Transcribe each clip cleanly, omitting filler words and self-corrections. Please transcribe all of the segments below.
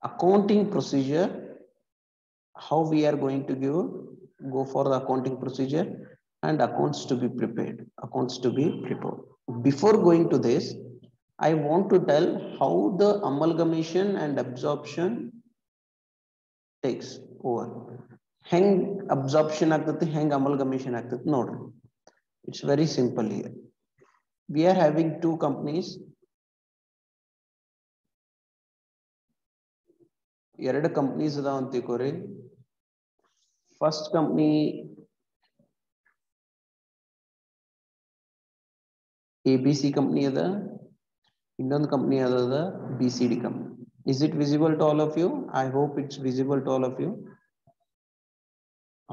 accounting procedure, how we are going to go for the accounting procedure and accounts to be prepared. Before going to this, I want to tell how the amalgamation and absorption takes over. Hang absorption agtate, hang amalgamation agtate. No, it's very simple here. We are having two companies. ಎರಡು companies ಅದಾವ ಅಂತ ತಿಳ್ಕೊರಿ. First company ABC company ಅದ, ಇನ್ನೊಂದು company ಅದ BCD company. Is it visible to all of you? I hope it's visible to all of you.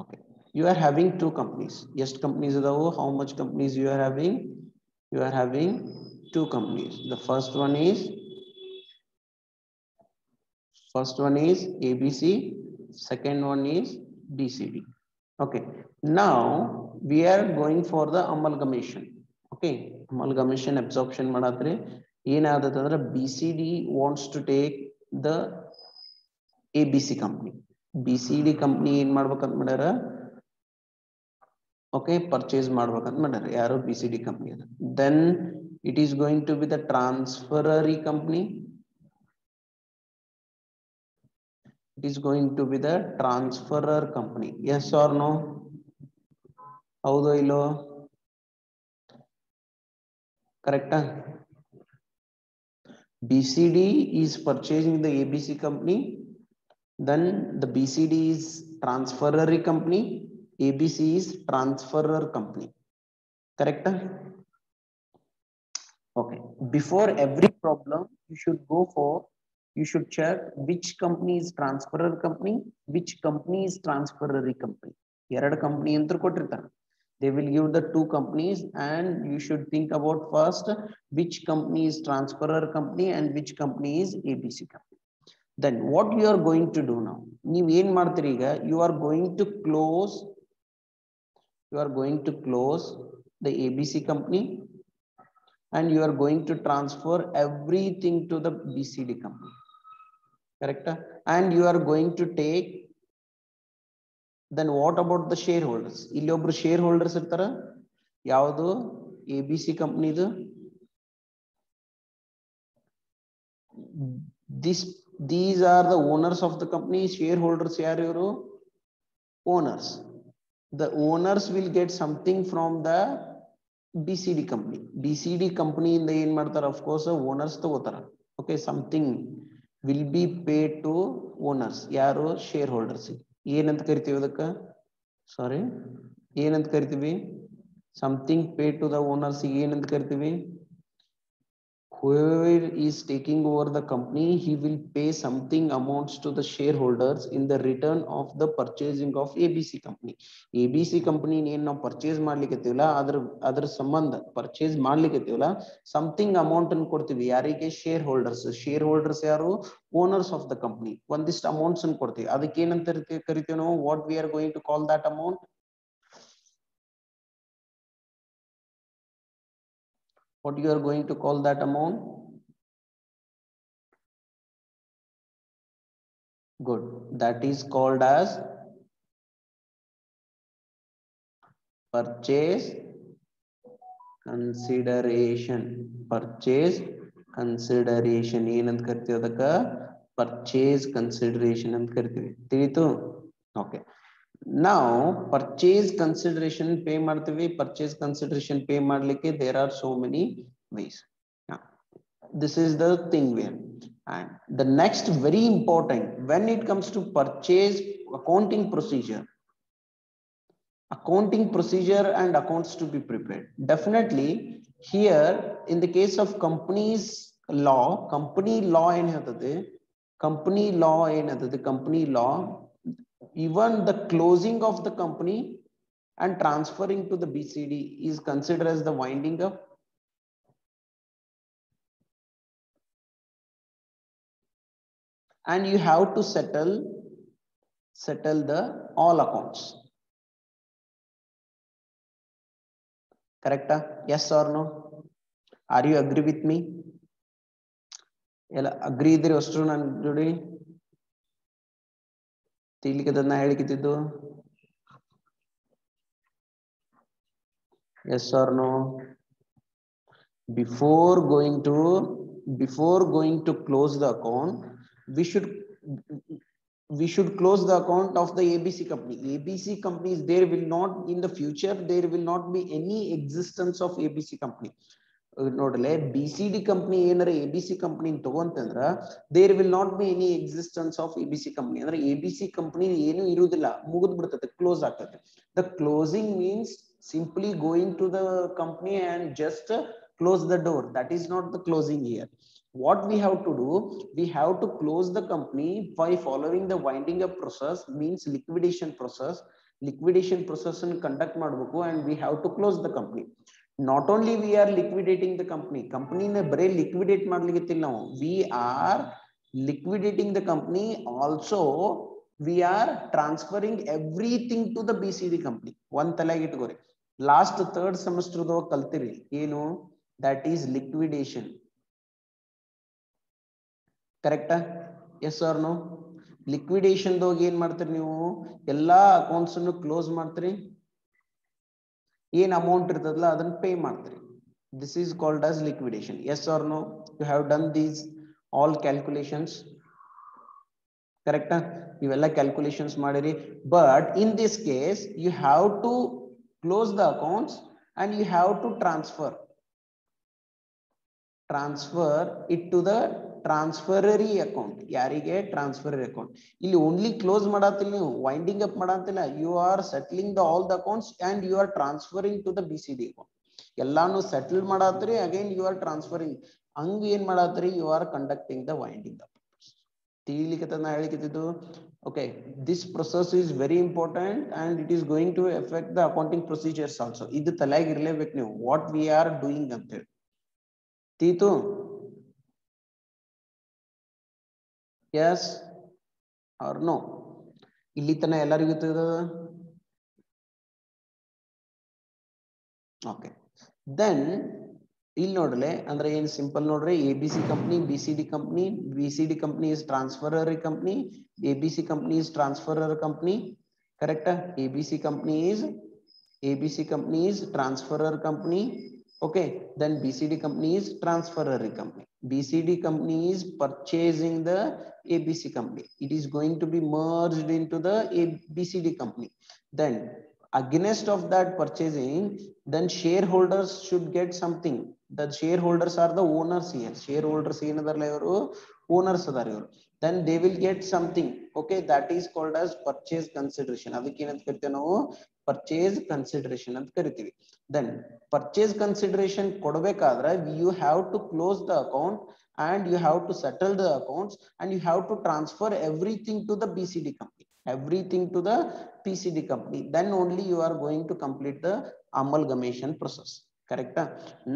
Okay, you are having two companies. ಎಷ್ಟು companies ಅದಾವು? How much companies you are having? You are having two companies. The first one is ABC, second one is BCD. Okay, now we are going for the amalgamation. Okay, amalgamation absorption madadre ಏನಾಗುತ್ತೆ BCD wants to take the ABC company. BCD company ಏನ್ ಮಾಡ್ಬೇಕಂತ ಮಾಡ್ಯಾರ? Okay, purchase ಮಾಡ್ಬೇಕಂತ ಮಾಡ್ಯಾರ ಯಾರು? BCD company ಅದ. Then it is going to be the transferee company. It is going to be the transferor company. Yes or no? ಹೌದೋ ಇಲ್ಲೋ? Correct? BCD is purchasing the ABC company. Then the BCD is transferee company. ABC is transferor company. Correct? Okay. Before every problem, you should check which company is transferor company, which company is transferee company. ಎರಡು company ಅಂತ ಕೊಟ್ಟಿರ್ತಾರೆ. They will give the two companies and you should think about first which company is transferor company and which company is ABC company. Then what you are going to do now? ನೀವು ಏನು ಮಾಡ್ತೀರಿ ಈಗ? You are going to close the ABC company and you are going to transfer everything to the BCD company. Correct? And you are going to take. Then what about the shareholders? ಇಲ್ಲಿ ಒಬ್ರು shareholders ಇರ್ತಾರ. ಯಾವುದು? ABC company ಇದು. These are the owners of the company. Shareholders ಯಾರು ಇವರು? Owners. The owners will get something from the BCD company. BCD company ಇಂದ ಏನ್ ಮಾಡ್ತಾರ? Of course owners ತಗೋತಾರ. Okay, something will be paid to owners. ಯಾರು? Shareholders. ಏನಂತ ಕರಿತೀವಿ ಅದಕ್ಕ? ಸಾರಿ, ಏನಂತ ಕರಿತೀವಿ? Something paid to the owners ಏನಂತ ಕರಿತೀವಿ? Whoever is taking over the company, he will pay something amounts to the shareholders in the return of the purchasing of ABC company. ABC company ಏನು ನಾವು purchase ಮಾಡ್ಲಿಕ್ಕತ್ತೀವಲ್ಲ ಅದ್ರ ಸಂಬಂಧ purchase ಮಾಡ್ಲಿಕ್ಕತ್ತೀವಲ್ಲ something amount ಅನ್ನು ಕೊಡ್ತೀವಿ. ಯಾರಿಗೆ? shareholders ಯಾರು? owners of the company. ಒಂದಿಷ್ಟು amounts ಅನ್ನು ಕೊಡ್ತೀವಿ. ಅದಕ್ಕೆ ಏನಂತ ಕರಿತೀವಿ ನಾವು? what we are going to call that amount? What you are going to call that amount? Good. That is called as purchase consideration. Purchase consideration ಏನಂತ ಕರಿತೀವಿ ಅದಕ್ಕ? purchase consideration ಅಂತ ಕರಿತೀವಿ. ತಿಳಿತು? Okay. Now purchase consideration pay ಮಾಡ್ತೀವಿ. purchase consideration pay ಮಾಡ್ಲಿಕ್ಕೆ there are so many ways. This is the thing where, and the next very important when it comes to purchase accounting procedure and accounts to be prepared. Definitely here in the case of company law even the closing of the company and transferring to the BCD is considered as the winding up. And you have to settle the all accounts. Correct? Yes or no? Are you agree with me? Agree idire ಅಷ್ಟು ನನ್ನ ಜೋಡಿ? ತಿಳಿಲಿಕ್ಕೆ ಹೇಳಿಕಿದ್ದು yes or no? before going to close the account, we should close the account of the ABC company. ABC companies, there will not in the future, there will not be any existence of ABC company. ನೋಡ್ಲೆ BCD company ಏನಾರ ABC company ತಗೊಂತಂದ್ರ there will not be any existence of ABC company. ಅಂದ್ರೆ ABC company ಏನು ಇರುವುದಿಲ್ಲ, ಮುಗಿದ್ ಬಿಡ್ತದೆ, close ಆಗ್ತದೆ. The closing means simply going to the company and just close the door. That is not the closing here. What we have to do, we have to close the company by following the winding up process, means liquidation process. Liquidation process and conduct ಮಾಡಬೇಕು, and we have to close the company. Not only we are liquidating the company ne bare liquidate ಮಾಡ್ಲಿಕ್ಕಿಲ್ಲ ನಾವು, we are liquidating the company, also we are transferring everything to the BCD company. one ತಲೆಗೆ ಇಟ್ಕೋರಿ, last third semester ದಾಗ ಕಲ್ತಿರಿ ಏನು, that is liquidation. ಕರೆಕ್ಟಾ? yes or no? liquidation ದಾಗ ಏನ್ ಮಾಡ್ತೀರಿ ನೀವು, ಎಲ್ಲಾ ಅಕೌಂಟ್ಸ್ ಅನ್ನು ಕ್ಲೋಸ್ ಮಾಡ್ತೀರಿ, ಏನ್ ಅಮೌಂಟ್ ಇರ್ತದಲ್ಲ ಅದನ್ನ ಪೇ ಮಾಡ್ತೀರಿ. this is called as liquidation. yes or no? you have done these all calculations. ಕರೆಕ್ಟಾ? ಇವೆಲ್ಲ ಕ್ಯಾಲ್ಕುಲೇಷನ್ಸ್ ಮಾಡಿರಿ. But in this case you have to close the accounts and you have to transfer it to the transferee account. ಯಾರಿಗೆ? transferee account. ಇಲ್ಲಿ only close ಮಾಡತ್ತಿಲ್ಲ ನೀವು, winding up ಮಾಡತ್ತಿಲ್ಲ, you are settling the all the accounts and you are transferring to the BCD account. ಎಲ್ಲಾನು settle ಮಾಡತ್ರಿ, again you are transferring. ಹಂಗ ಏನ್ ಮಾಡತ್ರಿ, you are conducting the winding up. ತಿಳಿಲಿಕ್ಕೆ ನಾ ಹೇಳಿಕಿದ್ದು. okay, this process is very important and it is going to affect the accounting procedures also. ಇದು ತಲೆಯಾಗಿ ಇರಲೇಬೇಕು ನೀವು, what we are doing ಅಂತ ಹೇಳಿ. ತೀತು? yes or no? ಇಲ್ಲಿ ತನ ಎಲ್ಲರಿಗೂ ಗೊತ್ತಿದೆ. okay, then ಇಲ್ಲಿ ನೋಡ್ಲೆ ಅಂದ್ರೆ ಏನ್ ಸಿಂಪಲ್ ನೋಡ್ರಿ, ABC company, BCD company. BCD company is transferor company, ABC company is transferor company. correct? ABC company is transferor company. okay, then BCD company is transferor company. BCD company is purchasing the ABC company, it is going to be merged into the BCD company. then against of that purchasing, then shareholders should get something. the shareholders are the owners here. shareholders ಏನದಾರಲ್ಲ ಇವರು owners ಅದಾರ ಇವರು. then they will get something. okay, that is called as purchase consideration. ಅದಕ್ಕೆ ಏನಂತ ಕರಿತೀವಿ ನಾವು, purchase consideration ಅಂತ ಕರಿತೀವಿ. then purchase consideration ಕೊಡಬೇಕಾದ್ರೆ you have to close the account and you have to settle the accounts and you have to transfer everything to the BCD company, everything to the PCD company. then only you are going to complete the amalgamation process. correct?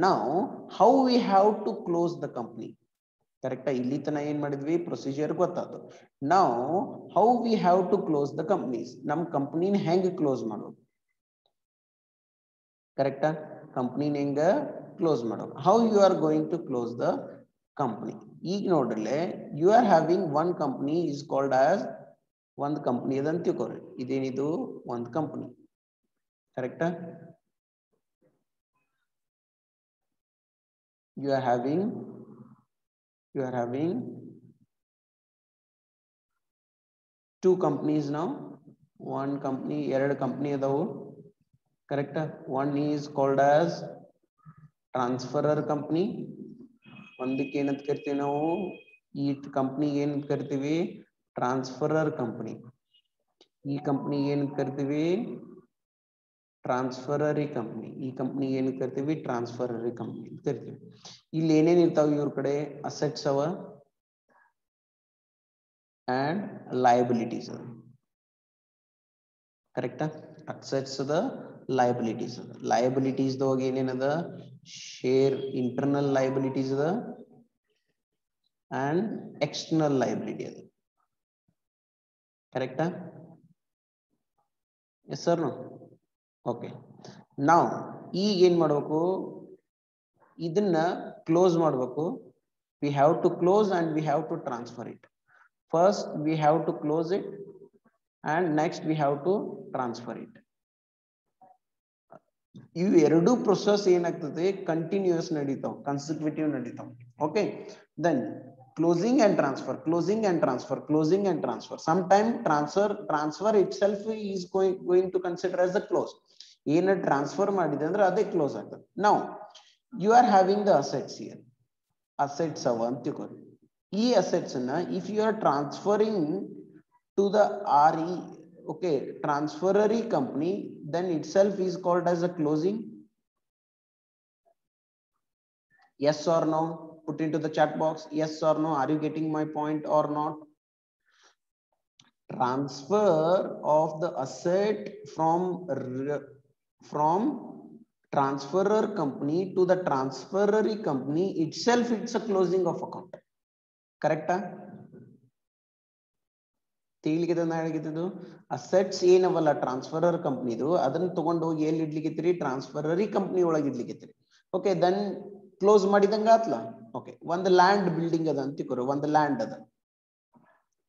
now how we have to close the company? correct? ಇಲ್ಲಿ ತನ ಏನ್ ಮಾಡಿದ್ವಿ, procedure ಗೊತ್ತಾಯ್ತು. now how we have to close the companies? ನಮ್ ಕಂಪನಿನ ಹೆಂಗ್ close ಮಾಡೋದು? correct? ಕಂಪನಿನ ಹೆಂಗ ಕ್ಲೋಸ್ ಮಾಡೋದು? how you are going to close the company? ಈಗ ನೋಡ್ರಲೆ, you are having one company is called as ಒಂದು ಕಂಪನಿ ಅದಂತ ತಿಳ್ಕೊರಿ. ಇದೇನಿದು? ಒಂದು ಕಂಪನಿ. ಕರೆಕ್ಟಾ? you are having two companies now. one company, ಎರಡು ಕಂಪನಿ ಅದಾವು. ಕರೆಕ್ಟಾ? one is called as transferor company. ಒಂದಕ್ಕೆ ಏನಂತ ಕರಿತೀವಿ ನಾವು, ಈ ಕಂಪನಿಗೆ ಏನಂತ ಕರಿತೀವಿ, ಟ್ರಾನ್ಸ್ಫರರ್ ಕಂಪನಿ. ಈ ಕಂಪನಿಗೆ ಏನಂತ ಕರಿತೀವಿ, ಟ್ರಾನ್ಸ್ಫರರಿ ಕಂಪನಿ. ಈ ಕಂಪನಿಗೆ ಏನಂತ ಕರಿತೀವಿ, ಟ್ರಾನ್ಸ್ಫರರಿ ಕಂಪನಿ ಅಂತ ಕರಿತೀವಿ. ಇಲ್ಲಿ ಏನೇನ್ ಇರ್ತಾವ ಇವ್ರ ಕಡೆ, ಅಸೆಟ್ಸ್ ಅವ ಅಂಡ್ ಲಯಬಿಲಿಟೀಸ್ ಅದ. ಕರೆಕ್ಟಾ? ಅಸೆಟ್ಸ್ ಅದ, ಲಯಬಿಲಿಟೀಸ್ ಅದ. ಲಯಬಿಲಿಟೀಸ್ ದಾಗ ಏನೇನದ, ಶೇರ್ ಇಂಟರ್ನಲ್ ಲಯಬಿಲಿಟೀಸ್ ಅದ and external liability ಅದು. ಕರೆಕ್ಟಾ? yes sir, no? okay, now ಈಗ ಏನ್ ಮಾಡಬೇಕು, ಇದನ್ನ ಕ್ಲೋಸ್ ಮಾಡಬೇಕು. we have to close and we have to transfer it. first we have to close it and next we have to transfer it. ಇವು ಎರಡು process ಏನಾಗ್ತದೆ ಕಂಟಿನ್ಯೂಸ್ ನಡೀತಾವ consecutive ನಡೀತಾವ okay then closing and transfer, closing and transfer, closing and transfer. Sometime transfer itself is going to consider as a close. ಏನ transfer ಮಾಡಿದೆ ಅಂದ್ರೆ ಅದೇ close ಆಗ್ತದೆ. Now you are having the assets here. Assets ಅವ ಅಂತ ತಿಳ್ಕೊಳ್ಳಿ. ಈ assets ನ if you are transferring to the RE, okay, transferee company, then itself is called as a closing. Yes or no? Put into the chat box. Yes or no? Are you getting my point or not? Transfer of the asset from transferor company to the transferee company itself, it's a closing of account. Correct? Assets ಏನವಲ್ಲ transferor ಕಂಪ್ನಿದು ಅದನ್ನ ತಗೊಂಡು ಹೋಗಿ ಎಲ್ಲಿ ಇಡ್ಲಿಕ್ಕೆ ಟ್ರಾನ್ಸ್ಫರರಿ company ಒಳಗೆ ಇಡ್ಲಿಕ್ಕೆ. Okay then close ಮಾಡಿದಂಗ ಆತ್ಲ. ಓಕೆ ಒಂದು ಲ್ಯಾಂಡ್ ಬಿಲ್ಡಿಂಗ್ ಅದ ಅಂತ ತಿಳ್ಕೊರಿ, ಒಂದು ಲ್ಯಾಂಡ್ ಅದ.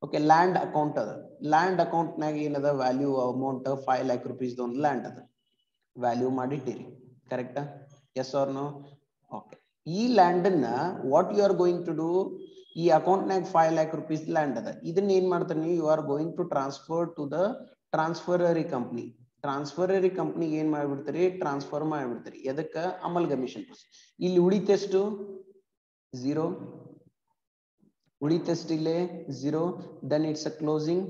ಓಕೆ ಲ್ಯಾಂಡ್ ಅಕೌಂಟ್ ಅದ. ಲ್ಯಾಂಡ್ ಅಕೌಂಟ್ ನಾಗ ಏನದ ವ್ಯಾಲ್ಯೂ ಅಮೌಂಟ್ 5 ಲಕ್ಷ ರೂಪಾಯಿಸ್ ಒಂದು ಲ್ಯಾಂಡ್ ಅದ. ವ್ಯಾಲ್ಯೂ ಮಾಡಿಟ್ಟಿರಿ. ಕರೆಕ್ಟಾ? Yes R no? ಓಕೆ ಈ ಲ್ಯಾಂಡ್ ಅನ್ನ what you are going to do, ಈ ಅಕೌಂಟ್ ನಾಗ 5 ಲಕ್ಷ ರೂಪಾಯಿಸ್ ಲ್ಯಾಂಡ್ ಅದ. ಇದನ್ನ ಏನ್ ಮಾಡ್ತಾರೆ ನೀವು, you are going to transfer to the transferee company. Transferee ಕಂಪ್ನಿಗೆ ಏನ್ ಮಾಡ್ಬಿಡ್ತೀರಿ, ಟ್ರಾನ್ಸ್ಫರ್ ಮಾಡ್ಬಿಡ್ತೀರಿ. ಎದಕ್ಕ? ಅಮಲ್ಗಮಿಷನ್. ಇಲ್ಲಿ ಉಳಿತೆಷ್ಟು 0, ಉಳಿತೆಷ್ಟಿಲ್ಲೇ 0. Then it's a closing.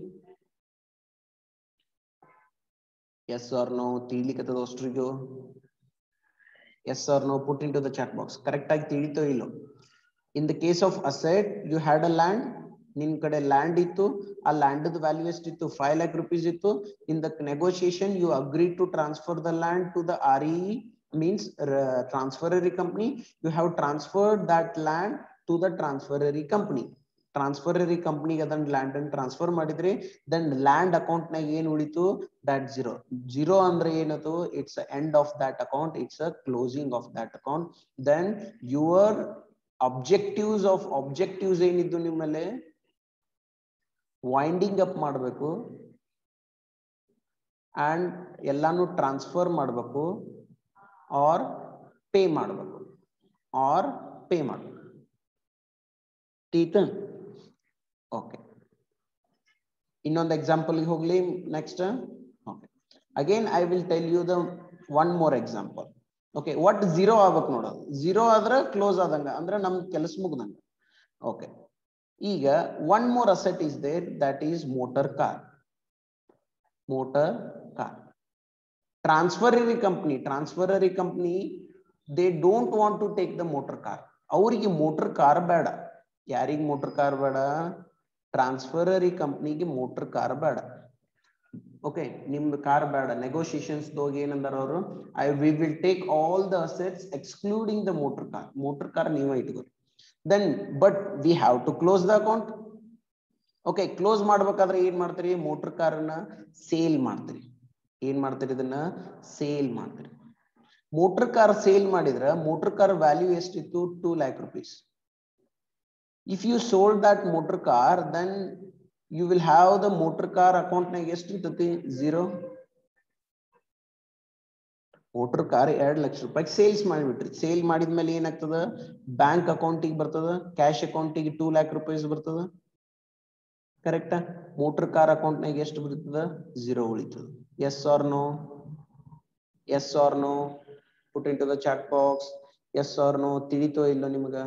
Yes R no? ತಿಳಿಲಿಕ್ಕತ್ತದ ಅಷ್ಟ್ರಿಗೂ? Yes R no? Put into the chat box. Correct ಆಗಿ ತಿಳಿತೋ ಇಲ್ಲೋ? In the case of asset, you had a land. ನಿನ್ ಕಡೆ ಲ್ಯಾಂಡ್ ಇತ್ತು, ಆ ಲ್ಯಾಂಡ್ ವ್ಯಾಲ್ಯೂ ಎಷ್ಟಿತ್ತು, 5 ಲಕ್ಷ ರೂಪಾಯಿಸ್ ಇತ್ತು. In the negotiation you agree to transfer the land to the RE, means transferee company. You have transferred that land to the transferee company. ಟ್ರಾನ್ಸ್ಫರರಿ ಕಂಪ್ನಿಗೆ ಅದನ್ನ land ಅನ್ನು transfer ಮಾಡಿದ್ರಿ. ದೆನ್ ಲ್ಯಾಂಡ್ ಅಕೌಂಟ್ ನಾಗ ಏನ್ ಉಳಿತು, that 0 ಅಂದ್ರೆ ಏನದು, it's end of that account, it's a closing of that account. Then your objectives ಏನಿದ್ದು ನಿಮ್ಮಲ್ಲಿ, ವೈಂಡಿಂಗ್ ಅಪ್ ಮಾಡಬೇಕು ಅಂಡ್ ಎಲ್ಲಾನು ಟ್ರಾನ್ಸ್ಫರ್ ಮಾಡಬೇಕು ಆರ್ ಪೇ ಮಾಡಬೇಕು, ಟೀತ. ಓಕೆ ಇನ್ನೊಂದು ಎಕ್ಸಾಂಪಲ್ ಹೋಗ್ಲಿ next. Okay again I will tell you the one more example. Okay ಒಟ್ 0 ಆಗ್ಬೇಕು ನೋಡೋದು. 0 ಆದ್ರೆ ಕ್ಲೋಸ್ ಆದಂಗ, ಅಂದ್ರೆ ನಮ್ ಕೆಲಸ ಮುಗ್ದಂಗ. ಓಕೆ ಈಗ one more asset is there, that is motor car. Transferee company they don't want to take the motor car. ಅವರಿಗೆ ಮೋಟರ್ ಕಾರ್ ಬೇಡ. ಯಾರಿಗೆ ಮೋಟರ್ ಕಾರ್ ಬೇಡ? ಟ್ರಾನ್ಸ್ಫರರಿ ಕಂಪ್ನಿಗೆ ಮೋಟರ್ ಕಾರ್ ಬೇಡ. ಓಕೆ ನಿಮ್ದು ಕಾರ್ ಬೇಡ. ನೆಗೋಷಿಯೇಷನ್ಸ್ ದೋಗ ಏನಂದಾರ ಅವರು, we will take all the assets excluding the motor car. Motor car ನೀವೇ ಇಟ್ಕೋರಿ. Then but we have to close the account. Okay close ಮಾಡ್ಬೇಕಾದ್ರೆ ಏನ್ ಮಾಡ್ತೀರಿ, ಮೋಟರ್ ಕಾರನ್ನ ಸೇಲ್ ಮಾಡ್ತೀರಿ. ಏನ್ ಮಾಡ್ತೀರಿ, ಇದನ್ನ ಸೇಲ್ ಮಾಡ್ತೀರಿ. ಮೋಟರ್ ಕಾರ್ ಸೇಲ್ ಮಾಡಿದ್ರ ಮೋಟರ್ ಕಾರ್ ವ್ಯಾಲ್ಯೂ ಎಷ್ಟಿತ್ತು, 2 lakh rupees. If you sold that motor car, then you will have the motor car account naga ಎಷ್ಟು ಇರ್ತತಿ, 0. ಮೋಟರ್ ಕಾರ್ 2 ಲಕ್ಷ ರೂಪಾಯಿ ಸೇಲ್ಸ್ ಮಾಡಿಬಿಟ್ರಿ. ಸೇಲ್ ಮಾಡಿದ್ಮೇಲೆ ಏನಾಗ್ತದ, ಬ್ಯಾಂಕ್ ಅಕೌಂಟಿಗೆ ಬರ್ತದ, ಕ್ಯಾಶ್ ಅಕೌಂಟಿಗೆ 2 ಲಕ್ಷ ರೂಪಾಯಿ ಬರ್ತದ. ಕರೆಕ್ಟಾ? ಮೋಟರ್ ಕಾರ್ ಅಕೌಂಟ್ ನಾಗ ಎಷ್ಟು ಬರ್ತದ, 0 ಉಳಿತದ. Yes R no? Yes R no? Put into the chat box. ಎಸ್ ಆರ್ ನೋ? ತಿಳಿತೋ ಇಲ್ಲೋ ನಿಮಗ?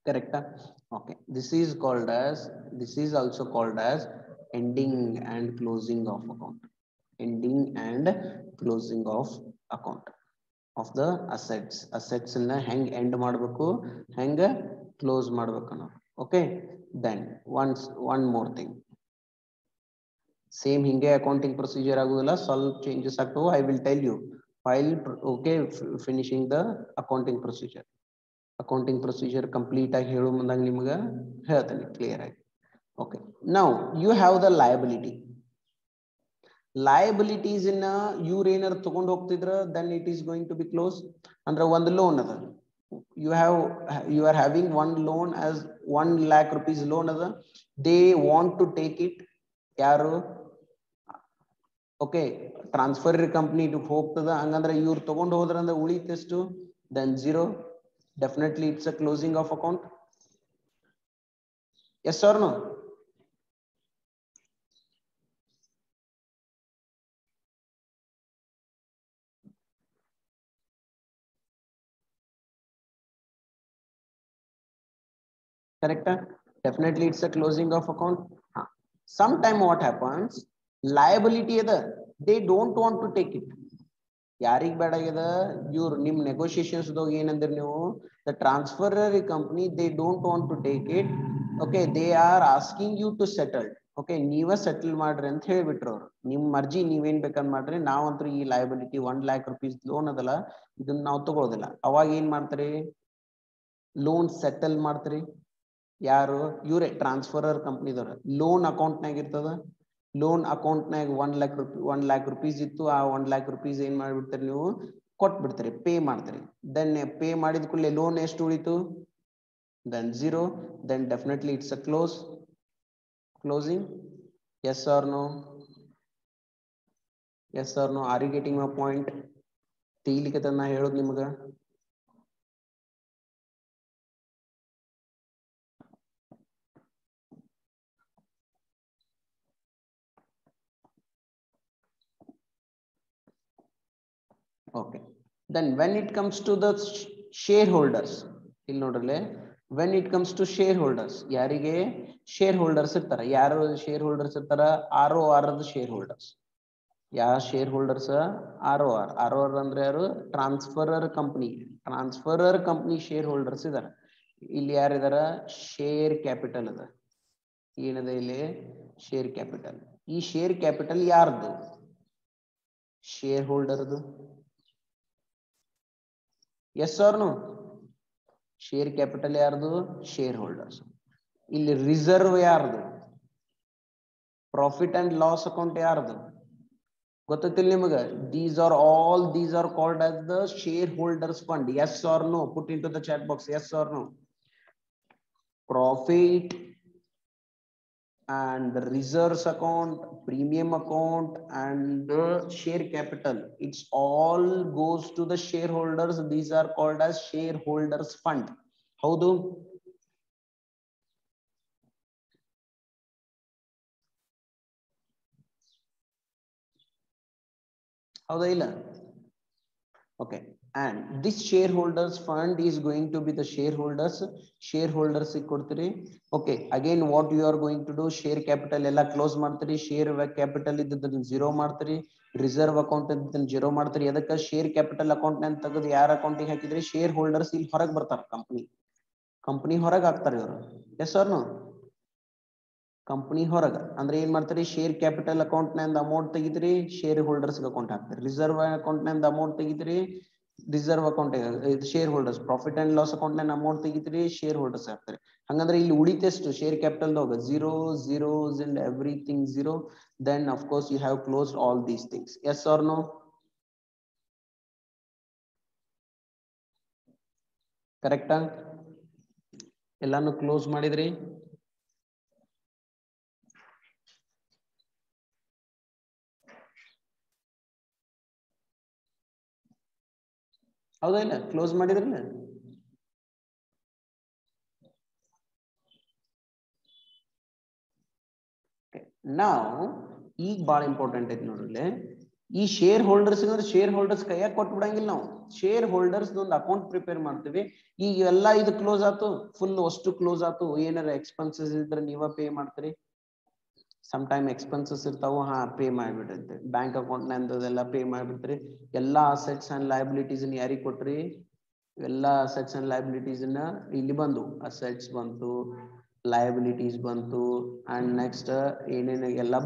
Correct? Okay, this is also called as ending and closing of account. Ending and closing of account of the assets na hang end ಮಾಡಬೇಕು, hang close ಮಾಡಬೇಕು ನಾವು. Okay, then one more thing, same ಹಿಂಗೆ accounting procedure ಆಗುದಿಲ್ಲ, ಸ್ವಲ್ಪ changes ಆಗ್ತವು. I will tell you while okay finishing the accounting procedure. Accounting procedure complete ಆಗಿ ಹೇಳೋ ಮುಂದಾಗ ನಿಮಗೆ ಹೇಳ್ತೇನೆ ಕ್ಲಿಯರ್ ಆಗಿ. Okay, now you have the liability. Liabilities ಇನ್ನ ಇವ್ರು ಏನಾರು ತಗೊಂಡು ಹೋಗ್ತಿದ್ರ then it is going to be close. ಅಂದ್ರೆ ಒಂದು ಲೋನ್ ಅದ, you are having one loan as 1 lakh rupees loan ಅದ, they want to take it. ಯಾರು? ಓಕೆ, ಟ್ರಾನ್ಸ್ಫರ್ ಕಂಪ್ನಿ ಹೋಗ್ತದ, ಹಂಗಂದ್ರೆ ಇವ್ರು ತಗೊಂಡು ಹೋದ್ರಂದ್ರೆ ಉಳಿತೆಷ್ಟು? then 0. definitely it's a closing of account. yes or no? correct? definitely it's a closing of account. sometime what happens, liability ಅದ, they don't want to take it. ಯಾರಿಗ್ ಬೇಡ ಆಗ್ಯದ? ಇವ್ರು ನಿಮ್ ನೆಗೋಷಿಯೇಷನ್ಸ್ ಏನಂದ್ರೆ ನೀವು the transferor company they don't want to take it. Okay, they are asking you to settle. Okay, ನೀವ settle ಮಾಡ್ರಿ ಅಂತ ಹೇಳ್ಬಿಟ್ರು ಅವ್ರು. ನಿಮ್ ಮರ್ಜಿ, ನೀವೇನ್ ಬೇಕಂತ ಮಾಡ್ರಿ, ನಾವಂತೂ ಈ ಲಯಬಿಲಿಟಿ 1 lakh rupees ಲೋನ್ ಅದಲ್ಲ, ಇದನ್ನ ನಾವು ತಗೊಳ್ಳೋದಿಲ್ಲ. ಅವಾಗ ಏನ್ ಮಾಡ್ತಾರೆ? ಲೋನ್ ಸೆಟಲ್ ಮಾಡ್ತಾರೆ. ಯಾರು? ಇವ್ರೆ ಟ್ರಾನ್ಸ್ಫರರ್ ಕಂಪ್ನಿದವ್ರ. ಲೋನ್ ಅಕೌಂಟ್ನಾಗ ಇರ್ತದ, ಲೋನ್ ಅಕೌಂಟ್ನಾಗ 1 lakh rupees ಇತ್ತು. ಆ 1 lakh rupees ಏನ್ ಮಾಡ್ಬಿಡ್ತಾರೆ ನೀವು? ಕೊಟ್ಬಿಡ್ತಾರೆ, ಪೇ ಮಾಡ್ತಾರೆ. ದೆನ್ ಪೇ ಮಾಡಿದ ಕೂಡಲೇ ಲೋನ್ ಎಷ್ಟು ಉಳಿತು? then 0. then definitely it's a closing. yes or no? yes or no? are you getting my point? ತಿಳಿಲಿಕ್ಕೆ ನಾ ಹೇಳೋದು ನಿಮ್ಗ. okay, then when it comes to the shareholders, ಇಲ್ಲಿ ನೋಡ್ರಲೆ, when it comes to shareholders, ಯಾರಿಗೆ share holders ಇರ್ತಾರ? ಯಾರು share holders ಇರ್ತಾರ? ROR share holders. ಯಾವ share holders? ROR ಅಂದ್ರೆ ಯಾರು? ಟ್ರಾನ್ಸ್ಫರರ್ ಕಂಪ್ನಿ ಶೇರ್ ಹೋಲ್ಡರ್ಸ್ ಇದಾರ. ಇಲ್ಲಿ ಯಾರಿದಾರ? ಶೇರ್ ಕ್ಯಾಪಿಟಲ್ ಅದ. ಏನದ ಇಲ್ಲಿ? Share capital. ಈ ಶೇರ್ ಕ್ಯಾಪಿಟಲ್ ಯಾರ್ದು? ಶೇರ್ ಹೋಲ್ಡರ್ದು. yes or no? Share capital ಯಾರ್ದು? Share holders. ಇಲ್ಲಿ ರಿಸರ್ವ್ ಯಾರ್ದು? ಪ್ರಾಫಿಟ್ ಅಂಡ್ ಲಾಸ್ ಅಕೌಂಟ್ ಯಾರ್ದು? ಗೊತ್ತಿಲ್ಲ ನಿಮಗ? these are called as the shareholders fund. yes or no? put into the chat box, yes or no? Profit and the reserves account, premium account, and the share capital, it's all goes to the shareholders. These are called as shareholders fund. ಹೌದು? ಹೌದಾ ಇಲ್ಲ? okay, and this shareholders fund is going to be the shareholders ಕೊಡ್ತೀರಿ. okay, again what you are going to do, share capital ಎಲ್ಲ close ಮಾಡ್ತೀರಿ. Share capital ಇದ್ದದನ್ನ 0 ಮಾಡ್ತೀರಿ. Reserve account ಇದ್ದದನ್ನ 0 ಮಾಡ್ತೀರಿ. ಅದಕ್ಕೆ share capital account ನ ತೆಗೆದು ಯಾರ ಅಕೌಂಟಿಗೆ ಹಾಕಿದ್ರಿ? ಶೇರ್ ಹೋಲ್ಡರ್ಸ್ ಇಲ್ಲಿ ಹೊರಗೆ ಬರ್ತಾರ. ಕಂಪನಿ ಹೊರಗೆ ಹಾಕ್ತಾರೆ ಇವರು. S R no? ಕಂಪನಿ ಹೊರಗ ಅಂದ್ರೆ ಏನ್ ಮಾಡ್ತಾರೆ? ಶೇರ್ ಕ್ಯಾಪಿಟಲ್ ಅಕೌಂಟ್ ನಿಂದ ಅಮೌಂಟ್ ತೆಗಿದ್ರಿ, ಶೇರ್ ಹೋಲ್ಡರ್ಸ್ ಅಕೌಂಟ್ ಹಾಕ್ತಾರೆ. ರಿಸರ್ವ್ ಅಕೌಂಟ್ ನಿಂದ ಅಮೌಂಟ್ ತೆಗಿದ್ರಿ, reserve account share holders. Profit and loss account ನಿಂದ ಅಮೌಂಟ್ ತೆಗಿದ್ರಿ, ಶೇರ್ ಹೋಲ್ಡರ್ಸ್ ಹಾಕ್ತಾರೆ. ಹಂಗಂದ್ರೆ ಇಲ್ಲಿ ಉಳಿತೆಷ್ಟು? ಶೇರ್ ಕ್ಯಾಪಿಟಲ್ ದಾಗ 0 zeros and everything 0. then of course you have closed all these things. yes or no? ಕರೆಕ್ಟಾ? ಎಲ್ಲಾನು ಕ್ಲೋಸ್ ಮಾಡಿದ್ರಿ? ಹೌದಾ ಇಲ್ಲ? ಕ್ಲೋಸ್ ಮಾಡಿದ್ರಲ್ಲ? ನಾವು ಈಗ ಬಹಳ ಇಂಪಾರ್ಟೆಂಟ್ ಐತಿ ನೋಡ್ರಿ. ಈ ಶೇರ್ ಹೋಲ್ಡರ್ಸ್ ಅಂದ್ರೆ ಶೇರ್ ಹೋಲ್ಡರ್ಸ್ ಕೈಯಾಗ ಕೊಟ್ಟು ಬಿಡಂಗಿಲ್ಲ ನಾವು. ಶೇರ್ ಹೋಲ್ಡರ್ಸ್ ಒಂದು ಅಕೌಂಟ್ ಪ್ರಿಪೇರ್ ಮಾಡ್ತೀವಿ. ಈಗ ಎಲ್ಲ ಇದು ಕ್ಲೋಸ್ ಆತು, ಫುಲ್ ಅಷ್ಟು ಕ್ಲೋಸ್ ಆತು. ಏನಾರ ಎಕ್ಸ್ಪೆನ್ಸಸ್ ಇದ್ರೆ ನೀವ ಪೇ ಮಾಡ್ತೀರಿ. ಸಮ್ ಟೈಮ್ ಎಕ್ಸ್ಪೆನ್ಸಸ್ ಇರ್ತಾವ, ಪೇ ಮಾಡಿಬಿಡ್ರಿ. ಬ್ಯಾಂಕ್ ಅಕೌಂಟ್ ನಂದೆಲ್ಲ ಪೇ ಮಾಡಿಬಿಡ್ತೀರಿ. ಎಲ್ಲಾ ಅಸೆಟ್ಸ್ ಅಂಡ್ ಲಯಬಿಲಿಟೀಸ್ ಯಾರಿಗೆ ಕೊಟ್ರಿ? ಎಲ್ಲಾ ಅಸೆಟ್ಸ್ ಅಂಡ್ ಲಯಬಿಲಿಟೀಸ್ ಇಲ್ಲಿ ಬಂದು, ಅಸೆಟ್ಸ್ ಬಂತು, ಲಯಬಿಲಿಟೀಸ್ ಬಂತು ಅಂಡ್ ನೆಕ್ಸ್ಟ್ ಏನೇನು ಎಲ್ಲ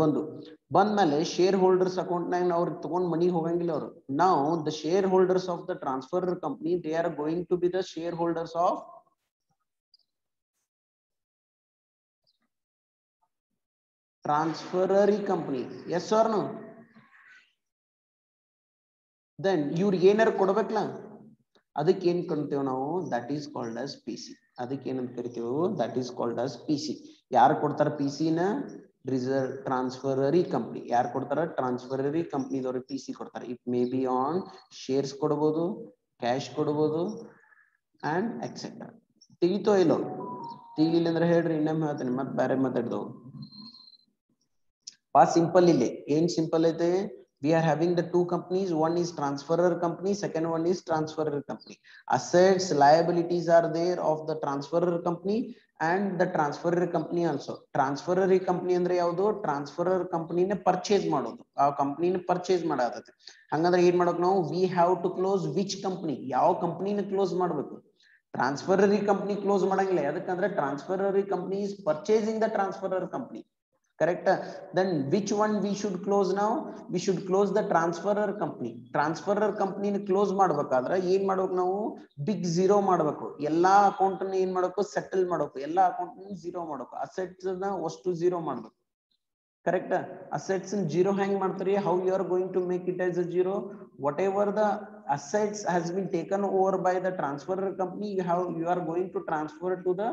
ಬಂದ್ಮೇಲೆ ಶೇರ್ ಹೋಲ್ಡರ್ಸ್ ಅಕೌಂಟ್ ನಾಗ ಅವ್ರಿಗೆ ತಗೊಂಡ್ ಮನಿ ಹೋಗಂಗಿಲ್ಲ ಅವರು. ನಾವು the shareholders of the transfer company they are going to be the shareholders of transferee company. Yes or no? Then ಇವ್ರಿಗೆ ಏನಾರು ಕೊಡ್ಬೇಕಲ್ಲ, ಅದಕ್ಕೆ ಏನ್ ಕರಿತೀವಿ ನಾವು, that is called as P C. ಅದಕ್ಕೆ ಏನಂತ ಕರಿತೀವಿ, that is called as P C. ಯಾರು ಕೊಡ್ತಾರ ಪಿ ಸಿ ನ? Reserve transferee company. ಯಾರು ಕೊಡ್ತಾರ? ಟ್ರಾನ್ಸ್ಫರರಿ ಕಂಪ್ನಿದವ್ರಿಗೆ ಪಿ ಸಿ ಕೊಡ್ತಾರೆ. It may be on shares ಕೊಡ್ಬೋದು, ಕ್ಯಾಶ್ ಕೊಡ್ಬೋದು ಅಂಡ್ ಎಕ್ಸೆಟ್ರಾ. ತಿಳಿತೋ ಇಲ್ಲೋ? ತಿಳಿಲಿಲ್ಲ ಅಂದ್ರೆ ಹೇಳ್ರಿ, ಇನ್ನೊಮ್ಮೆ ಹೇಳ್ತೇನೆ, ಮತ್ತೆ ಬೇರೆ ಮಾತಾಡ್ದವು. ಸಿಂಪಲ್ ಇಲ್ಲಿ ಏನ್ ಸಿಂಪಲ್ ಐತೆ? We are having the two companies. One is transferor company, second one is transferor company. Assets, liabilities are there of the transferor company and the transferor company also. Transferor company ಅಂದ್ರೆ ಯಾವುದು? transferor company ನ purchase ಮಾಡೋದು, ಆ company ನ purchase ಮಾಡಾದತೆ. ಹಂಗಂದ್ರೆ ಏನ್ ಮಾಡೋಕ್ ನಾವು? we have to close which company? ಯಾವ ಕಂಪನಿ ನ ಕ್ಲೋಸ್ ಮಾಡಬೇಕು? transferor company ಕ್ಲೋಸ್ ಮಾಡಂಗಿಲ್ಲ. ಯಾಕಂದ್ರೆ transferor company is purchasing the transferor company. Correct? Then which one we should close now? We should close the transferor company. Transferor company ನ close ಮಾಡ್ಬೇಕಾದ್ರೆ ಏನ್ ಮಾಡ್ಬೇಕು ನಾವು? ಬಿಗ್ ಝೀರೋ ಮಾಡ್ಬೇಕು. ಎಲ್ಲಾ ಅಕೌಂಟ್ ನ ಏನ್ ಮಾಡ್ಬೇಕು? ಸೆಟಲ್ ಮಾಡ್ಬೇಕು. ಎಲ್ಲಾ ಅಕೌಂಟ್ ನ ಝೀರೋ ಮಾಡ್ಬೇಕು. ಅಸೆಟ್ಸ್ ನ ಅಷ್ಟು ಝೀರೋ ಮಾಡ್ಬೇಕು. ಕರೆಕ್ಟ್? ಅಸೆಟ್ಸ್ ಝೀರೋ ಹೆಂಗ್ ಮಾಡ್ತೀರಿ? how you are going to make it as a zero? Whatever the assets has been taken over by the transferor company, you are going to transfer to the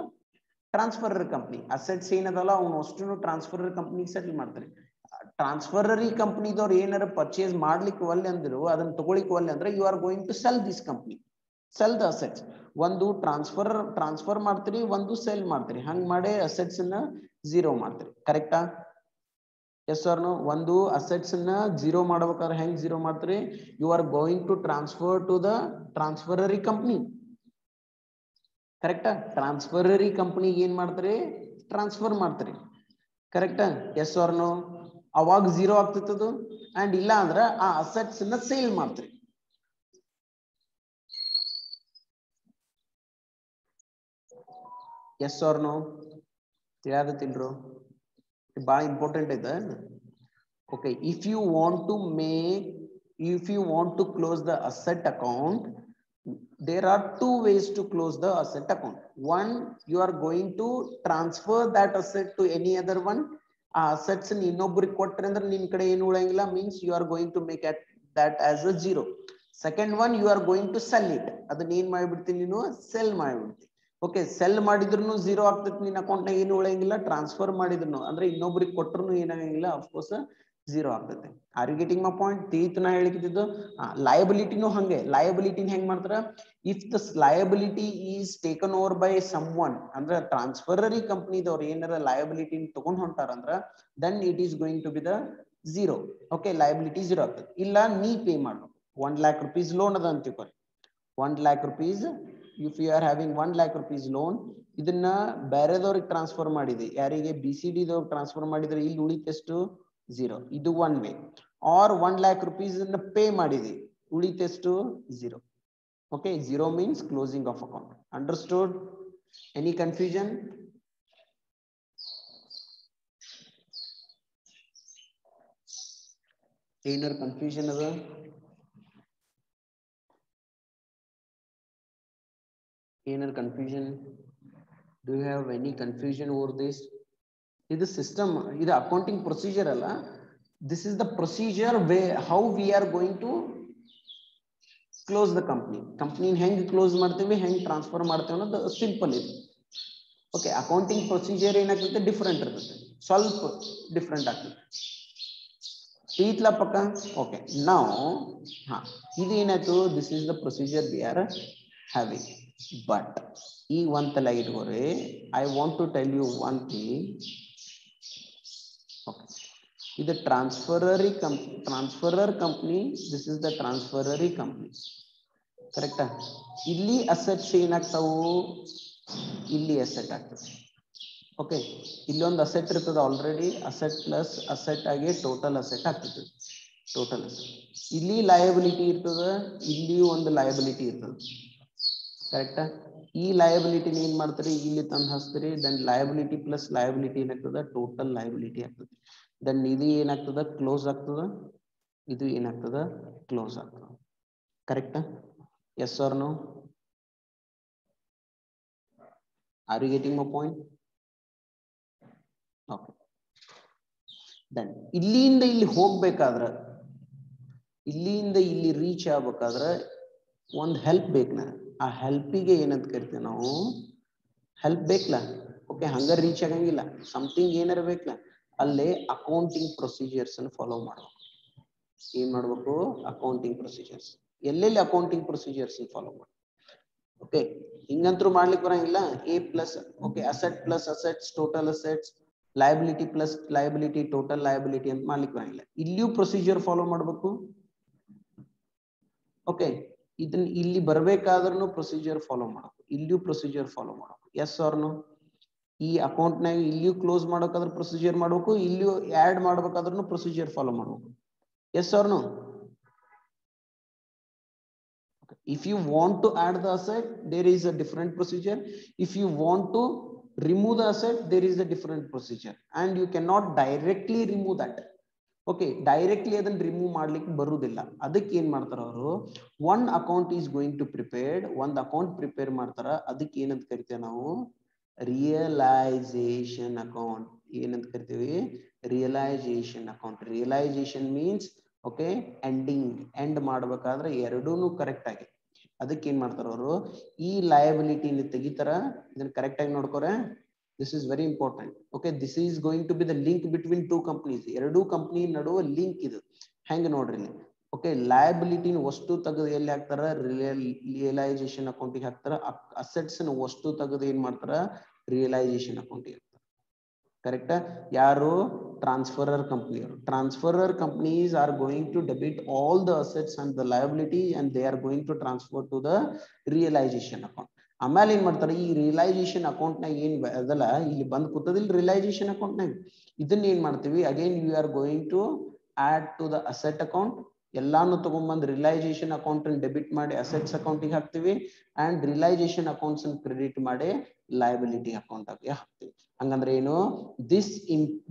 transferor company. Assets ಏನದಲ್ಲ ಅವ್ನು ಅಷ್ಟು transferor company settle ಮಾಡ್ತಾರೆ. ಟ್ರಾನ್ಸ್ಫರರಿ ಕಂಪನಿದವ್ರು ಏನಾರ purchase ಮಾಡ್ಲಿಕ್ಕೆ ಒಲ್ಲೆ ಅಂದ್ರು, ಅದನ್ನ ತಗೊಳಿಕ್ ಒಲ್ಲೆ ಅಂದ್ರೆ you are going to sell this company, sell the assets. ಒಂದು ಟ್ರಾನ್ಸ್ಫರ್ ಮಾಡ್ತೀರಿ, ಒಂದು ಸೆಲ್ ಮಾಡ್ತೀರಿ. ಹಂಗ್ ಮಾಡಿ ಅಸೆಟ್ಸ್ ನ ಝೀರೋ ಮಾಡ್ತೀರಿ. ಕರೆಕ್ಟಾ? Yes R no? ಒಂದು ಅಸೆಟ್ಸ್ ನ ಝೀರೋ ಮಾಡ್ಬೇಕಾದ್ರೆ ಹೆಂಗ್ ಝೀರೋ ಮಾಡ್ತೀರಿ? You are going to transfer to the transferee company. ಕರೆಕ್ಟಾ? ಟ್ರಾನ್ಸ್ಫರರಿ ಕಂಪನಿ ಏನ್ ಮಾಡ್ತಾರೆ? ಟ್ರಾನ್ಸ್ಫರ್ ಮಾಡ್ತಾರೆ. ಕರೆಕ್ಟಾ? Yes R no? ಅವಾಗ ಝೀರೋ ಆಗ್ತಿತ್ತದು. ಅಂಡ್ ಇಲ್ಲ ಅಂದ್ರ ಆ ಅಸೆಟ್ಸ್ ನ ಸೇಲ್ ಮಾಡ್ತಾರೆ. Yes R no? ಯಾವ್ದು ಬಹಳ ಇಂಪಾರ್ಟೆಂಟ್ ಐತೆ. Okay, if you want to close the asset account, there are two ways to close the asset account. One, you are going to transfer that asset to any other one. Assets in ಇನ್ನೊಬ್ಬರಿಗೆ ಕೊಟ್ಟರೆ ಅಂದ್ರೆ ನಿನ್ ಕಡೆ ಏನು ಉಳಿಯಂಗಿಲ್ಲ, means you are going to make that as a zero. Second one, you are going to sell it. ಅದನ್ನ ಏನ್ ಮಾಡಿಬಿಡ್ತೀನಿ ನೀನು? ಸೆಲ್ ಮಾಡಿಬಿಡ್ತೀನಿ. ಓಕೆ, ಸೆಲ್ ಮಾಡಿದ್ರು ಝೀರೋ ಆಗ್ತೈತಿ ನಿನ್ನ ಅಕೌಂಟ್ ನಾಗ, ಏನು ಉಳಿಯಂಗಿಲ್ಲ. ಟ್ರಾನ್ಸ್ಫರ್ ಮಾಡಿದ್ರು ಅಂದ್ರೆ ಇನ್ನೊಬ್ರಿಗೆ ಕೊಟ್ಟರು ಏನಾಗಂಗಿಲ್ಲ, ಅಫ್ಕೋರ್ಸ್ ಝೀರೋ ಆಗ್ತೈತೆ. Are you getting my point? ತೀತನ ಹೇಳಿದ್ದು. ಲಯಬಿಲಿಟಿನೂ ಹಂಗೆ. ಲಯಬಿಲಿಟಿನ ಹೆಂಗ್ ಮಾಡ್ತಾರ? If the liability is taken over by someone, ಅಂದ್ರೆ ಟ್ರಾನ್ಸ್ಫರರಿ ಕಂಪನಿದವ್ರು ಏನಾರ ಲಯಬಿಲಿಟಿ ತಗೊಂಡ್ ಹೊಂಟಾರಂದ್ರ, then it is going to be the zero. Okay, liability zero ಆಗ್ತದೆ. ಇಲ್ಲ ನೀ ಪೇ ಮಾಡ್ಬೇಕು. 1 lakh rupees ಲೋನ್ ಅದ ಅಂತ ತಿಳ್ಕೊಳ್ಳಿ. 1 lakh rupees, if you are having 1 lakh rupees loan, ಇದನ್ನ ಬೇರೆದವ್ರಿಗೆ ಟ್ರಾನ್ಸ್ಫರ್ ಮಾಡಿದೆ. ಯಾರಿಗೆ? BCD ದವ್ರಿಗೆ ಟ್ರಾನ್ಸ್ಫರ್ ಮಾಡಿದ್ರೆ ಇಲ್ಲಿ ಉಳಿತೆಷ್ಟು? ಝೀರೋ. ಇದು one way. Or 1 lakh rupees pay ಮಾಡಿದೆ, ಉಳಿತೆಷ್ಟು? Zero. Okay, zero means closing of account. Understood? Any confusion? Inner confusion other? Inner confusion? Do you have any confusion over this? This is system, this accounting procedure alla. This is the procedure where how we are going to close the company. Company hang close ಮಾಡ್ತೀವಿ, ಹೆಂಗ್ transfer ಮಾಡ್ತೀವಿ ಅನ್ನೋದು simple ಇದೆ. Okay, accounting procedure ಏನಾಗ್ತದೆ? Different ಇರ್ತದೆ, ಸ್ವಲ್ಪ different ಆಗ್ತದೆ. ಈತ್ಲಾ ಪಕ್ಕ? ಓಕೆ, ನಾವು ಇದೇನಾಯ್ತು? This is the procedure we are having. But ಈ ಒಂದ್ಸಲ ಇಟ್ಕೋರಿ, I want to tell you one thing. Okay, ಇದು transferor company. This is the transferee company. ಕರೆಕ್ಟಾ? ಇಲ್ಲಿ ಅಸೆಟ್ಸ್ ಏನಾಗ್ತಾವು? ಇಲ್ಲಿ ಅಸೆಟ್ ಆಗ್ತದೆ. ಓಕೆ, ಇಲ್ಲೊಂದು ಅಸೆಟ್ ಇರ್ತದೆ ಆಲ್ರೆಡಿ. ಅಸೆಟ್ ಪ್ಲಸ್ ಅಸೆಟ್ ಆಗಿ ಟೋಟಲ್ ಅಸೆಟ್ ಆಗ್ತದೆ. Total asset. ಇಲ್ಲಿ ಲಯಬಿಲಿಟಿ ಇರ್ತದೆ, ಇಲ್ಲಿಯೂ ಒಂದು ಲಯಬಿಲಿಟಿ ಇರ್ತದೆ. ಕರೆಕ್ಟಾ? ಈ ಲಯಬಿಲಿಟಿ ಏನ್ ಮಾಡ್ತೀರಿ ಇಲ್ಲಿ ತಂದು ಹಚ್ತೀರಿ ದೆನ್ ಲಯಬಿಲಿಟಿ ಪ್ಲಸ್ ಲಯಬಿಲಿಟಿ ಏನಾಗ್ತದ ಟೋಟಲ್ ಲಯಬಿಲಿಟಿ ಆಗ್ತದೆ ದೆನ್ ಇದು ಏನಾಗ್ತದ ಕ್ಲೋಸ್ ಆಗ್ತದ ಇದು ಏನಾಗ್ತದ ಕ್ಲೋಸ್ ಆಗ್ತದ correct yes R no are you getting my point okay then ಇಲ್ಲಿಂದ ಇಲ್ಲಿ ಹೋಗ್ಬೇಕಾದ್ರ ಇಲ್ಲಿಂದ ಇಲ್ಲಿ ರೀಚ್ ಆಗ್ಬೇಕಾದ್ರೆ ಒಂದು ಹೆಲ್ಪ್ ಬೇಕು ನನಗೆ ಆ ಹೆಲ್ಪಿಗೆ ಏನಂತ ಕರಿತೀವಿ ನಾವು ಹೆಲ್ಪ್ ಬೇಕಲ್ಲ ಓಕೆ ಹಂಗ ರೀಚ್ ಆಗಂಗಿಲ್ಲ ಸಮಥಿಂಗ್ ಏನಾರ ಬೇಕಲ್ಲ ಅಲ್ಲೇ ಅಕೌಂಟಿಂಗ್ ಪ್ರೊಸೀಜರ್ಸ್ ಅನ್ನು ಫಾಲೋ ಮಾಡಬೇಕು ಏನ್ ಮಾಡ್ಬೇಕು ಅಕೌಂಟಿಂಗ್ ಪ್ರೊಸೀಜರ್ಸ್ ಎಲ್ಲೆಲ್ಲಿ ಅಕೌಂಟಿಂಗ್ ಪ್ರೊಸೀಜರ್ಸ್ ಫಾಲೋ ಮಾಡಿ ಓಕೆ ಹಿಂಗಂತರೂ ಮಾಡ್ಲಿಕ್ಕೆ ಬರಂಗಿಲ್ಲ A plus okay asset plus assets total assets liability plus liability total liability ಅಂತ ಮಾಡ್ಲಿಕ್ಕೆ ಬರಂಗಿಲ್ಲ ಇಲ್ಲಿಯೂ ಪ್ರೊಸೀಜರ್ ಫಾಲೋ ಮಾಡಬೇಕು ಓಕೆ ಇದನ್ನ ಇಲ್ಲಿ ಬರ್ಬೇಕಾದ್ರೂ ಪ್ರೊಸೀಜರ್ ಫಾಲೋ ಮಾಡಬೇಕು ಇಲ್ಲಿಯೂ ಪ್ರೊಸೀಜರ್ ಫಾಲೋ ಮಾಡಬೇಕು ಎಸ್ ಆರ್ ನೋ ಈ ಅಕೌಂಟ್ ನಾಗ ಇಲ್ಲಿಯೂ ಕ್ಲೋಸ್ ಮಾಡೋಕಾದ್ರೆ ಪ್ರೊಸೀಜರ್ ಮಾಡಬೇಕು ಇಲ್ಲಿಯೂ ಆಡ್ ಮಾಡ್ಬೇಕಾದ್ರೂ ಪ್ರೊಸೀಜರ್ ಫಾಲೋ ಮಾಡಬೇಕು yes R no if you want to add the asset there is a different procedure if you want to remove the asset there is a different procedure and you cannot directly remove that okay directly ಅದನ್ನ remove ಮಾಡ್ಲಿಕ್ಕೆ ಬರುವುದಿಲ್ಲ ಅದಕ್ಕೆ ಏನ್ ಮಾಡ್ತಾರ ಅವರು one account is going to prepared ಒಂದು account prepare ಮಾಡ್ತಾರ ಅದಕ್ಕೆ ಏನಂತ ಕರಿತೇವೆ ನಾವು ರಿಯಲೈಸೇಷನ್ ಅಕೌಂಟ್ ಏನಂತ ಕರಿತೀವಿ realization account realization means okay ending end ಮಾಡ್ಬೇಕಾದ್ರೆ ಎರಡೂನು ಕರೆಕ್ಟ್ ಆಗಿ ಅದಕ್ಕೆ ಏನ್ ಮಾಡ್ತಾರ ಅವರು ಈ ಲಯಬಿಲಿಟಿನ ತೆಗಿತಾರ ಇದನ್ನ ಕರೆಕ್ಟ್ ಆಗಿ ನೋಡ್ಕೋರೆ this is very important okay this is going to be the link between two companies ಎರಡು ಕಂಪನಿ ನಡುವೆ ಲಿಂಕ್ ಇದು ಹೆಂಗ ನೋಡ್ರಿ ಓಕೆ ಲಯಬಿಲಿಟಿ ವಸ್ತು ತೆಗೆದು ಎಲ್ಲಿ ಹಾಕ್ತಾರ ರಿಯಲೈಸೇಷನ್ ಅಕೌಂಟಿಗೆ ಹಾಕ್ತಾರ ಅಸೆಟ್ಸ್ ವಸ್ತು ತೆಗೆದು ಏನ್ ಮಾಡ್ತಾರ ರಿಯಲೈಸೇಷನ್ ಅಕೌಂಟಿಗೆ ಹಾಕ್ತಾರ ಕರೆಕ್ಟ್ ಯಾರು ಟ್ರಾನ್ಸ್ಫರರ್ ಕಂಪನಿಯವರು transferor companies are going to debit all the assets and the liability and they are going to transfer to the realization account ಆಮೇಲೆ ಏನ್ ಮಾಡ್ತಾರೆ ಈ ರಿಯಲೈಸೇಷನ್ ಅಕೌಂಟ್ ನಾಗ ಏನ್ ಅದಲ್ಲ ಇಲ್ಲಿ ಬಂದ್ ಕೂತದಿಲ್ಲ ರಿಯಲೈಸೇಷನ್ ಅಕೌಂಟ್ ನಾಗ ಇದನ್ನ ಏನ್ ಮಾಡ್ತೀವಿ again you are going to add to the asset account ಎಲ್ಲಾನು ತಗೊಂಡ್ಬಂದ್ ರಿಯಲೈಸೇಷನ್ ಅಕೌಂಟ್ ಡೆಬಿಟ್ ಮಾಡಿ ಅಸೆಟ್ಸ್ ಅಕೌಂಟಿಗೆ ಹಾಕ್ತಿವಿ ಅಂಡ್ ರಿಯಲೈಸೇಷನ್ ಅಕೌಂಟ್ಸ್ ಕ್ರೆಡಿಟ್ ಮಾಡಿ ಲಯಬಿಲಿಟಿ ಅಕೌಂಟ್ ಆಗಿ ಹಾಕ್ತಿವಿ ಹಂಗಂದ್ರೆ ಏನು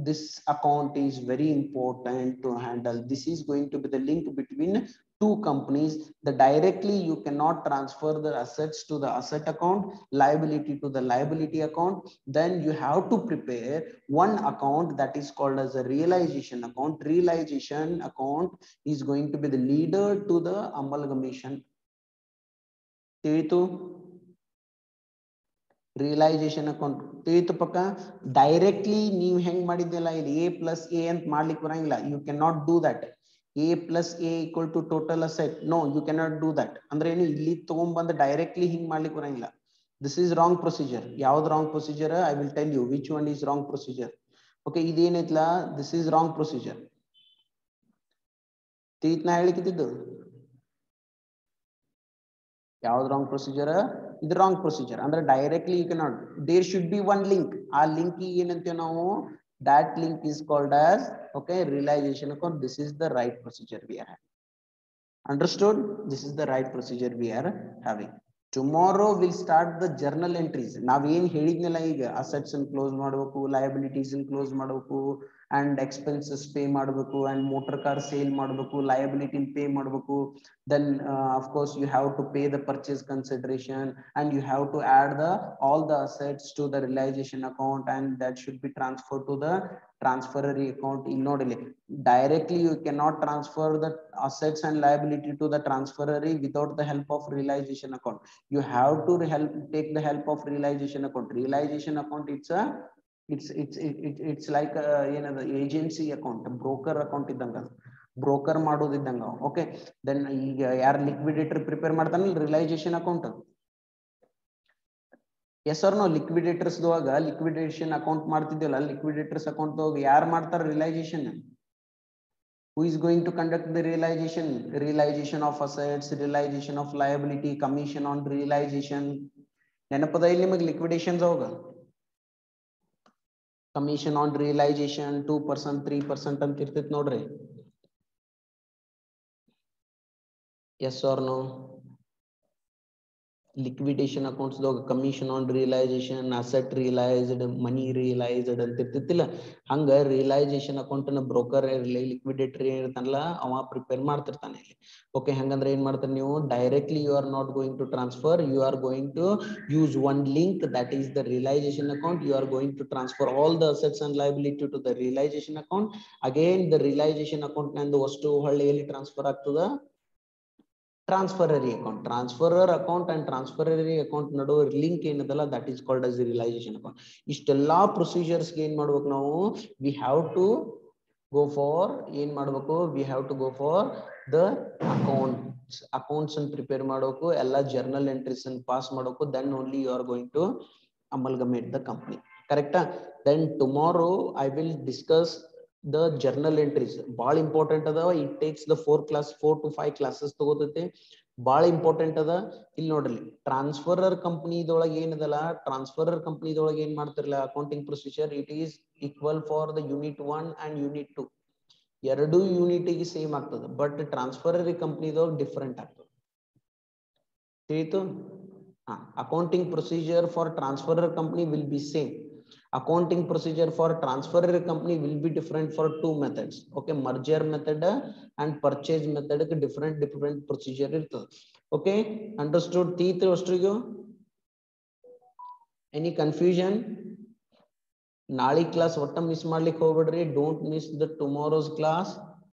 this account is very important to handle this is going to be the link between two companies the directly you cannot transfer the assets to the asset account liability to the liability account then you have to prepare one account that is called as a realization account is going to be the leader to the amalgamation realisation account ತಿಳಿತು ಪಕ್ಕ directly ನೀವು ಹೆಂಗ್ ಮಾಡಿದ್ದಿಲ್ಲ ಇದು A plus A ಅಂತ ಮಾಡ್ಲಿಕ್ಕೆ ಬರಂಗಿಲ್ಲ you can not do that A plus A equal to total asset no you can not do that ಅಂದ್ರೆ ಏನು ಇಲ್ಲಿ ತಗೊಂಡ್ಬಂದು ಡೈರೆಕ್ಟ್ಲಿ ಹಿಂಗ್ ಮಾಡ್ಲಿಕ್ಕೆ ಬರಂಗಿಲ್ಲ ದಿಸ್ ಇಸ್ ರಾಂಗ್ ಪ್ರೊಸೀಜರ್ ಯಾವ್ದು wrong procedure I will tell you which one is wrong procedure okay ಇದೇನೈತ್ಲಾ this is wrong procedure ತಿಳಿತ್ ನಾ ಹೇಳಿಕಿದ್ದು ಯಾವ್ದು ರಾಂಗ್ ಪ್ರೊಸೀಜರ್ ಇದು ರಾಂಗ್ ಪ್ರೊಸೀಜರ್ ಅಂದ್ರೆ directly you can not there should be one link ಆ link ಏನಂತೀವಿ ನಾವು that link is called as okay realization account this is the right procedure we are having understood this is the right procedure we are having tomorrow we'll start the journal entries ನಾವ್ ಏನ್ ಹೇಳಿದ್ನಲ್ಲ ಈಗ assets ಅನ್ನು close ಮಾಡಬೇಕು liabilities ಅನ್ನು close ಮಾಡಬೇಕು and expenses pay ಮಾಡಬೇಕು and motor car sale ಮಾಡಬೇಕು liability pay ಮಾಡಬೇಕು then of course you have to pay the purchase consideration and you have to add the all the assets to the realization account and that should be transferred to the transferee account ಇನ್ನೋಡಿಲಿ directly you cannot transfer the assets and liability to the transferee without the help of realization account you have to take the help of realization account it's like ಏನದ agency account broker account ಇದ್ದಂಗ broker ಮಾಡೋದಿದ್ದಂಗ okay then ಈಗ ಯಾರು liquidator prepare ಮಾಡ್ತಾನಲ್ಲ realisation account yes R no liquidators ದೊಳಗ liquidation account ಮಾಡ್ತಿದ್ದಿಲ್ಲ liquidators account ದೊಳಗ ಯಾರು ಮಾಡ್ತಾರ realisation who is going to conduct the realization of assets realization of liability commission on realization ನೆನಪದ ಇಲ್ಲಿ ನಿಮಗೆ ಲಿಕ್ವಿಡೇಷನ್ಸ್ ಹೋಗ commission on realization 2% 3% ಅಂತ ಇರ್ತೈತಿ ನೋಡ್ರಿ yes or no liquidation accounts dog commission on realization, asset realized, money realized ಅಂತ ಇರ್ತಿತ್ತಿಲ್ಲ, ಹಂಗ realization account ನ broker ಇರಲಿ ಲಿಕ್ವಿಡೇಟರ್ ಇರ್ತಾನಲ್ಲ ಅವ ಪ್ರಿಪೇರ್ ಮಾಡ್ತಿರ್ತಾನೆ ಇಲ್ಲಿ. ಓಕೆ, ಹಂಗಂದ್ರೆ ಏನ್ ಮಾಡ್ತಾರೆ ನೀವು directly you are not going to transfer, you are going to use one link, that is the realization account. You are going to transfer all the assets and liability to the realization account. Again the realization account ನಂದು ವಸ್ತು ಹೊಳ್ಳಿ transfer ಆಗ್ತದ transferary account. Transferer account and transferary account ನಡುವೆ link ಏನದಲ್ಲ that is called as the realization account. ಇಷ್ಟೆಲ್ಲಾ procedures ಗೆ ಏನ್ ಮಾಡ್ಬೇಕು ನಾವು, we have to go for ಏನ್ ಮಾಡ್ಬೇಕು, we have to go for the accounts and prepare ಮಾಡಬೇಕು, ಎಲ್ಲ ಜರ್ನಲ್ ಎಂಟ್ರೀಸ್ ಅನ್ನು ಪಾಸ್ ಮಾಡಬೇಕು, then only you are going to amalgamate the company. Correct? Then tomorrow I will discuss the journal entries. Ball important ada, it takes the 4 to 5 classes ತಗೋತೈತೆ, ಬಾಳ important ಅದ. ಇಲ್ಲಿ ನೋಡ್ರಿ transferor company ದೊಳಗೆ ಏನದಲ್ಲ, transferor company ದೊಳಗೆ ಏನ್ ಮಾಡ್ತಿರಲ್ಲ accounting procedure, it is equal for the unit 1 and unit 2. ಎರಡು ಯೂನಿಟ್ ಗೆ ಸೇಮ್ ಆಗ್ತದೆ, ಬಟ್ ಟ್ರಾನ್ಸ್ಫರರ್ ಕಂಪನಿ ದೊಳಗೆ ಡಿಫರೆಂಟ್ ಆಗ್ತದೆ. ತಿಳಿತು? accounting procedure for transferor company will be same. Accounting procedure for transferor company will be different for two methods. Okay, merger method and purchase method different procedure irtade. Okay, understood? Teeth ostrigo any confusion? Nali class otta miss ಮಾಡ್ಲಿಕ್ಕೆ ಹೋಗ್ಬೇಡ್ರಿ, don't miss the tomorrow's class.